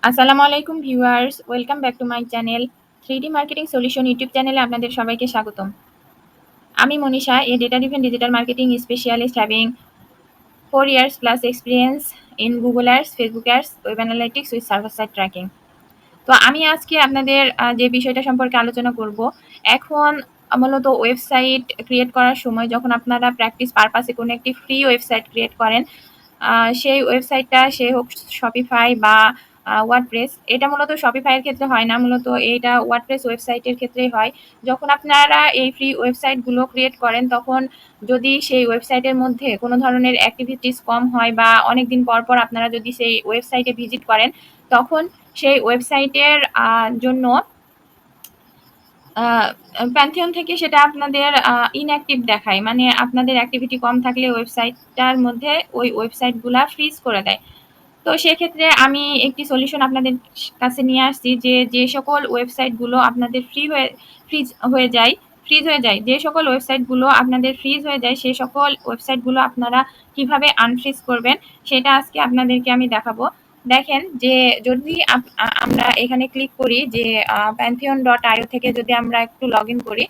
আসসালামু আলাইকুম viewers, welcome back to my channel 3D marketing solution YouTube চ্যানেলে আপনাদের সবাইকে স্বাগতম। আমি Manisha, a data driven digital marketing specialist having 4 years plus experience in Google Ads, Facebook Ads, Web Analytics with Server Side Tracking। তো আমি আজকে আপনাদের যে বিষয়টা সম্পর্কে আলোচনা করব, এখন মূলত ওয়েবসাইট ক্রিয়েট করার সময় যখন আপনারা প্র্যাকটিস পারপাসে কোনো একটি ফ্রি ওয়েবসাইট ক্রিয়েট করেন, সেই ওয়েবসাইটটা সে হোক শপিফাই বা ওয়ার্ডপ্রেস, এটা মূলত শপিফাইয়ের ক্ষেত্রে হয় না, মূলত এটা ওয়ার্ডপ্রেস ওয়েবসাইটের ক্ষেত্রেই হয়। যখন আপনারা এই ফ্রি ওয়েবসাইটগুলো ক্রিয়েট করেন, তখন যদি সেই ওয়েবসাইটের মধ্যে কোনো ধরনের অ্যাক্টিভিটিস কম হয় বা অনেক দিন পর পর আপনারা যদি সেই ওয়েবসাইটে ভিজিট করেন, তখন সেই ওয়েবসাইটের জন্য প্যান্থিয়ন থেকে সেটা আপনাদের ইনঅ্যাক্টিভ দেখায়, মানে আপনাদের অ্যাক্টিভিটি কম থাকলে ওয়েবসাইটটার মধ্যে ওই ওয়েবসাইটগুলা ফ্রিজ করে দেয়। তো সেক্ষেত্রে আমি একটি সলিউশন আপনাদের কাছে নিয়ে আসছি যে যে সকল ওয়েবসাইটগুলো আপনাদের ফ্রিজ হয়ে যায়, যে সকল ওয়েবসাইটগুলো আপনাদের ফ্রিজ হয়ে যায়, সেই সকল ওয়েবসাইটগুলো আপনারা কিভাবে আনফ্রিজ করবেন সেটা আজকে আপনাদেরকে আমি দেখাবো। দেখেন যে যদি আমরা এখানে ক্লিক করি যে pantheon.io থেকে যদি আমরা একটু লগ ইন করি,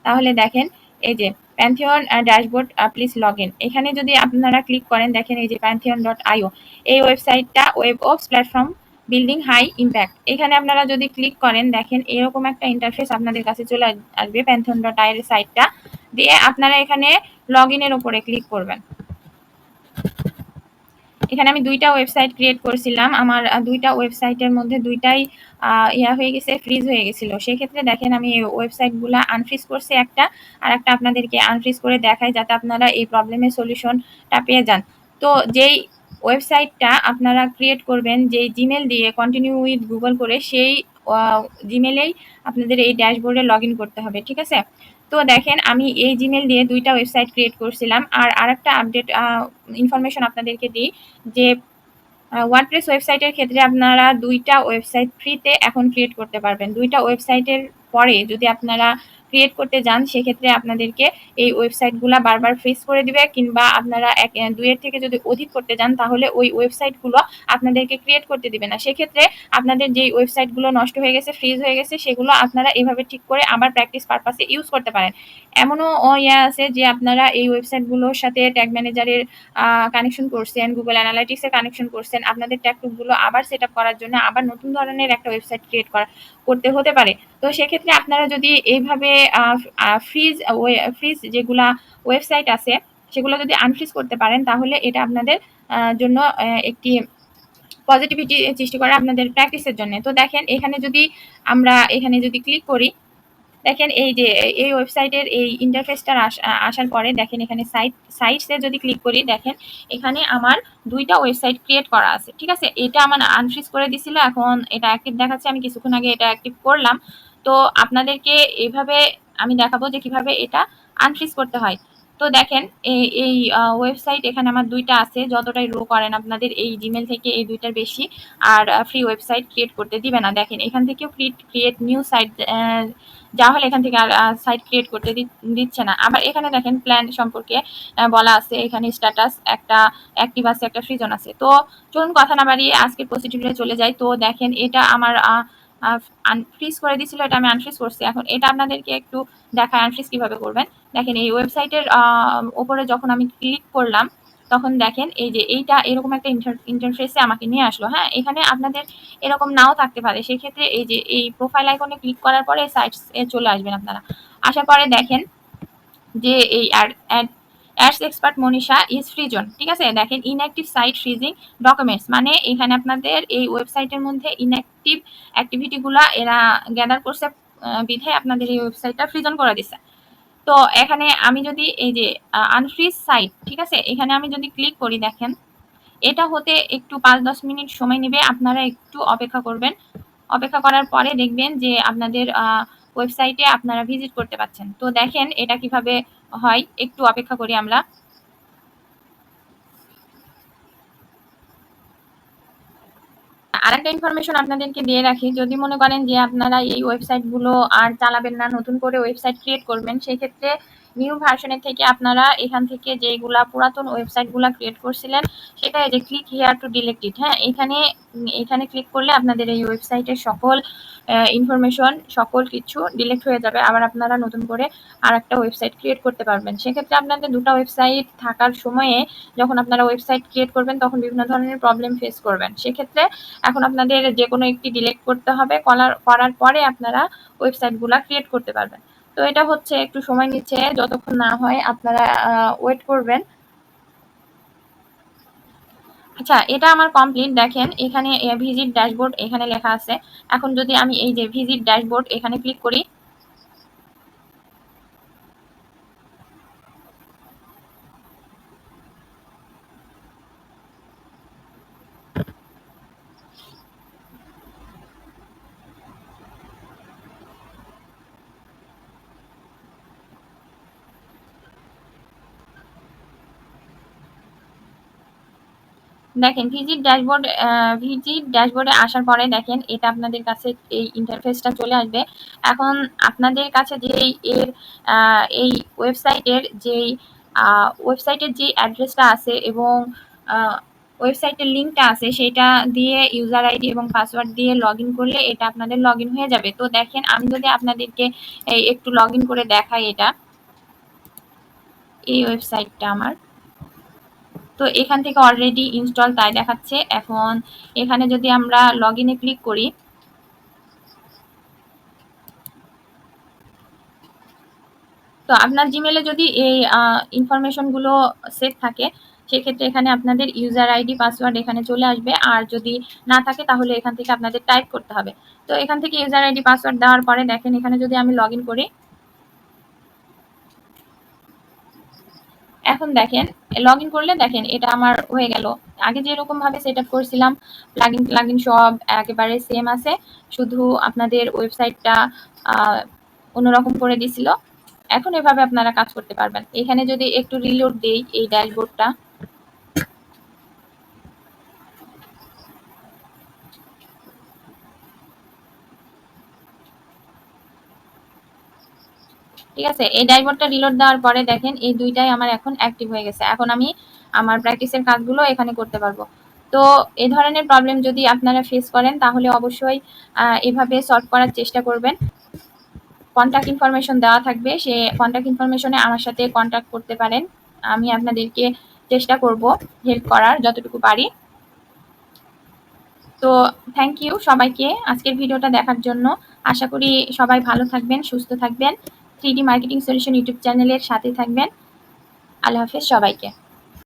তাহলে দেখেন এই যে Pantheon dashboard please log in, এখানে যদি আপনারা ক্লিক করেন, দেখেন এই যে pantheon.io, এই ওয়েবসাইটটা web ops platform building high impact. এখানে আপনারা যদি ক্লিক করেন, দেখেন এরকম একটা ইন্টারফেস আপনাদের কাছে চলে আসবে pantheon.io এর সাইটটা দিয়ে। আপনারা এখানে লগ ইনের উপরে ক্লিক করবেন। এখানে আমি দুইটা ওয়েবসাইট ক্রিয়েট করেছিলাম, আমার দুইটা ওয়েবসাইটের মধ্যে দুইটাই হয়ে গেছে, ফ্রিজ হয়ে গেছিল। সেক্ষেত্রে দেখেন আমি এই ওয়েবসাইটগুলো আনফ্রিজ করছি একটা, আর একটা আপনাদেরকে আনফ্রিজ করে দেখাই যাতে আপনারা এই প্রবলেমের সলিউশনটা পেয়ে যান। তো যেই ওয়েবসাইটটা আপনারা ক্রিয়েট করবেন, যেই জিমেল দিয়ে কন্টিনিউ উইথ গুগল করে, সেই জিমেলেই আপনাদের এই ড্যাশবোর্ডে লগ ইন করতে হবে, ঠিক আছে? তো দেখেন আমি এই জিমেল দিয়ে দুইটা ওয়েবসাইট ক্রিয়েট করছিলাম। আর আরেকটা আপডেট ইনফরমেশন আপনাদেরকে দিই যে ওয়ার্ডপ্রেস ওয়েবসাইটের ক্ষেত্রে আপনারা দুইটা ওয়েবসাইট ফ্রিতে এখন ক্রিয়েট করতে পারবেন। দুইটা ওয়েবসাইটের পরে যদি আপনারা ক্রিয়েট করতে যান, সেক্ষেত্রে আপনাদেরকে এই ওয়েবসাইটগুলো বারবার ফ্রিজ করে দিবে, কিংবা আপনারা দুইয়ের থেকে যদি অধিক করতে যান, তাহলে ওই ওয়েবসাইটগুলো আপনাদেরকে ক্রিয়েট করতে দিবে না। সেক্ষেত্রে আপনাদের যেই ওয়েবসাইটগুলো নষ্ট হয়ে গেছে, ফ্রিজ হয়ে গেছে, সেগুলো আপনারা এভাবে ঠিক করে আবার প্র্যাকটিস পারপাসে ইউজ করতে পারেন। এমনও আছে যে আপনারা এই ওয়েবসাইটগুলোর সাথে ট্যাগ ম্যানেজারের কানেকশন করছেন, গুগল অ্যানালাইটিক্সের কানেকশন করছেন, আপনাদের ট্যাগ টুকগুলো আবার সেট আপ করার জন্য আবার নতুন ধরনের একটা ওয়েবসাইট ক্রিয়েট করতে হতে পারে। তো সেক্ষেত্রে আপনারা যদি এইভাবে ফ্রিজ যেগুলা ওয়েবসাইট আছে সেগুলো যদি আনফ্রিজ করতে পারেন, তাহলে এটা আপনাদের জন্য একটি পজিটিভিটি সৃষ্টি করে আপনাদের প্র্যাকটিসের জন্য। তো দেখেন এখানে যদি ক্লিক করি, দেখেন এই যে এই ওয়েবসাইটের এই ইন্টারফেসটার আসার পরে দেখেন এখানে সাইটসে যদি ক্লিক করি, দেখেন এখানে আমার দুইটা ওয়েবসাইট ক্রিয়েট করা আছে, ঠিক আছে? এটা আমার আনফ্রিজ করে দিছিল, এখন এটা অ্যাক্টিভ দেখাচ্ছে। আমি কিছুক্ষণ আগে এটা অ্যাক্টিভ করলাম। তো আপনাদেরকে এইভাবে আমি দেখাবো যে কিভাবে এটা আনফ্রিজ করতে হয়। তো দেখেন এই ওয়েবসাইট এখানে আমার দুইটা আছে, যতটাই রো করেন আপনাদের এই জিমেল থেকে এই দুইটার বেশি আর ফ্রি ওয়েবসাইট ক্রিয়েট করতে দিবে না। দেখেন এখান থেকেও ক্রিয়েট নিউ সাইট যা হলে এখান থেকে আর সাইট ক্রিয়েট করতে দিচ্ছে না। আবার এখানে দেখেন প্ল্যান সম্পর্কে বলা আছে, এখানে স্ট্যাটাস একটা অ্যাক্টিভ আছে, একটা ফ্রিজন আছে। তো চলুন কথা না বাড়িয়ে আজকের প্রসিডিউরে চলে যাই। তো দেখেন এটা আমার আনফ্রিজ করে দিছিল, এটা আমি আনফ্রিজ করছি। এখন এটা আপনাদেরকে একটু দেখায় আনফ্রিজ কিভাবে করবেন। দেখেন এই ওয়েবসাইটের ওপরে যখন আমি ক্লিক করলাম, তখন দেখেন এই যে এইটা এরকম একটা ইন্টারফেসে আমাকে নিয়ে আসলো। হ্যাঁ, এখানে আপনাদের এরকম নাও থাকতে পারে। সেক্ষেত্রে এই যে এই প্রোফাইল আইকনে ক্লিক করার পরে সাইটসে চলে আসবেন আপনারা। আসার পরে দেখেন যে এই অ্যাডস এক্সপার্ট মনীষা ইজ ফ্রিজন, ঠিক আছে? দেখেন ইনঅ্যাক্টিভ সাইট ফ্রিজিং ডকুমেন্টস, মানে এখানে আপনাদের এই ওয়েবসাইটের মধ্যে ইনঅ্যাক্টিভ অ্যাক্টিভিটিগুলো এরা গ্যাদার করছে, বিধে আপনাদের এই ওয়েবসাইটটা ফ্রিজন করে দিচ্ছে। তো এখানে আমি যদি এই যে আনফ্রিজ সাইট, ঠিক আছে, এখানে আমি যদি ক্লিক করি, দেখেন এটা হতে একটু 5-10 মিনিট সময় নেবে, আপনারা একটু অপেক্ষা করবেন। অপেক্ষা করার পরে দেখবেন যে আপনাদের ওয়েবসাইটে আপনারা ভিজিট করতে পারছেন। তো দেখেন এটা কিভাবে হয়, একটু অপেক্ষা করি আমরা। আরেকটা ইনফরমেশন আপনাদেরকে দিয়ে রাখি, যদি মনে করেন যে আপনারা এই ওয়েবসাইটগুলো আর চালাবেন না, নতুন করে ওয়েবসাইট ক্রিয়েট করবেন, সেই ক্ষেত্রে নিউ ভার্সনের থেকে আপনারা এখান থেকে যেগুলা পুরাতন ওয়েবসাইটগুলা ক্রিয়েট করছিলেন সেটা এই যে ক্লিক হিয়ার টু ডিলেট ইট, হ্যাঁ এখানে ক্লিক করলে আপনাদের এই ওয়েবসাইটের সকল ইনফরমেশন সকল কিছু ডিলিট হয়ে যাবে। আবার আপনারা নতুন করে আর একটা ওয়েবসাইট ক্রিয়েট করতে পারবেন। সেক্ষেত্রে আপনাদের দুটো ওয়েবসাইট থাকার সময়ে যখন আপনারা ওয়েবসাইট ক্রিয়েট করবেন তখন বিভিন্ন ধরনের প্রবলেম ফেস করবেন। সেক্ষেত্রে এখন আপনাদের যে কোনো একটি ডিলিট করতে হবে, করার পরে আপনারা ওয়েবসাইটগুলা ক্রিয়েট করতে পারবেন। তো এটা হচ্ছে একটু সময় নিচ্ছে, যতক্ষণ না হয় আপনারা ওয়েট করবেন। আচ্ছা, এটা আমার কমপ্লিট। দেখেন এখানে ভিজিট ড্যাশবোর্ড এখানে লেখা আছে। এখন যদি আমি এই যে ভিজিট ড্যাশবোর্ড এখানে ক্লিক করি, দেখেন ভিজিট ড্যাশবোর্ডে আসার পরে দেখেন এটা আপনাদের কাছে এই ইন্টারফেসটা চলে আসবে। এখন আপনাদের কাছে যে এই ওয়েবসাইটের যে অ্যাড্রেসটা আছে এবং ওয়েবসাইটের লিঙ্কটা আছে সেটা দিয়ে ইউজার আইডি এবং পাসওয়ার্ড দিয়ে লগ ইন করলে এটা আপনাদের লগ ইন হয়ে যাবে। তো দেখেন আমি যদি আপনাদেরকে একটু লগ ইন করে দেখাই, এই ওয়েবসাইটটা আমার, তো এখান থেকে অলরেডি ইনস্টল তাই দেখাচ্ছে। এখন এখানে যদি আমরা লগ ইনে ক্লিক করি, তো আপনার জিমেলে যদি এই ইনফরমেশনগুলো সেট থাকে সেক্ষেত্রে এখানে আপনাদের ইউজার আইডি পাসওয়ার্ড এখানে চলে আসবে। আর যদি না থাকে তাহলে এখান থেকে আপনাদের টাইপ করতে হবে। তো এখান থেকে ইউজার আইডি পাসওয়ার্ড দেওয়ার পরে দেখেন এখানে যদি আমি লগ ইন করি, এখন দেখেন লগ ইন করলে দেখেন এটা আমার হয়ে গেল। আগে যেরকম ভাবে সেট আপ করছিলাম প্লাগইন সব একেবারে সেম আছে, শুধু আপনাদের ওয়েবসাইটটা অন্যরকম করে দিছিল। এখন এভাবে আপনারা কাজ করতে পারবেন। এখানে যদি একটু রিলোড দেই এই ড্যাশবোর্ডটা, ঠিক আছে, এই ড্যাশবোর্ডটা রিলোড দেওয়ার পরে দেখেন এই দুইটাই আমার এখন অ্যাক্টিভ হয়ে গেছে। এখন আমি আমার প্র্যাকটিসের কাজগুলো এখানে করতে পারবো। তো এই ধরনের প্রবলেম যদি আপনারা ফেস করেন তাহলে অবশ্যই এভাবে সলভ করার চেষ্টা করবেন। কন্ট্যাক্ট ইনফরমেশন দেওয়া থাকবে, সে কন্ট্যাক্ট ইনফরমেশনে আমার সাথে কন্ট্যাক্ট করতে পারেন। আমি আপনাদেরকে চেষ্টা করব হেল্প করার যতটুকু পারি। তো থ্যাংক ইউ সবাইকে আজকের ভিডিওটা দেখার জন্য। আশা করি সবাই ভালো থাকবেন, সুস্থ থাকবেন। 3D মার্কেটিং সলিউশন ইউটিউব চ্যানেলের সাথে থাকবেন। আল্লাহ হাফেজ সবাইকে।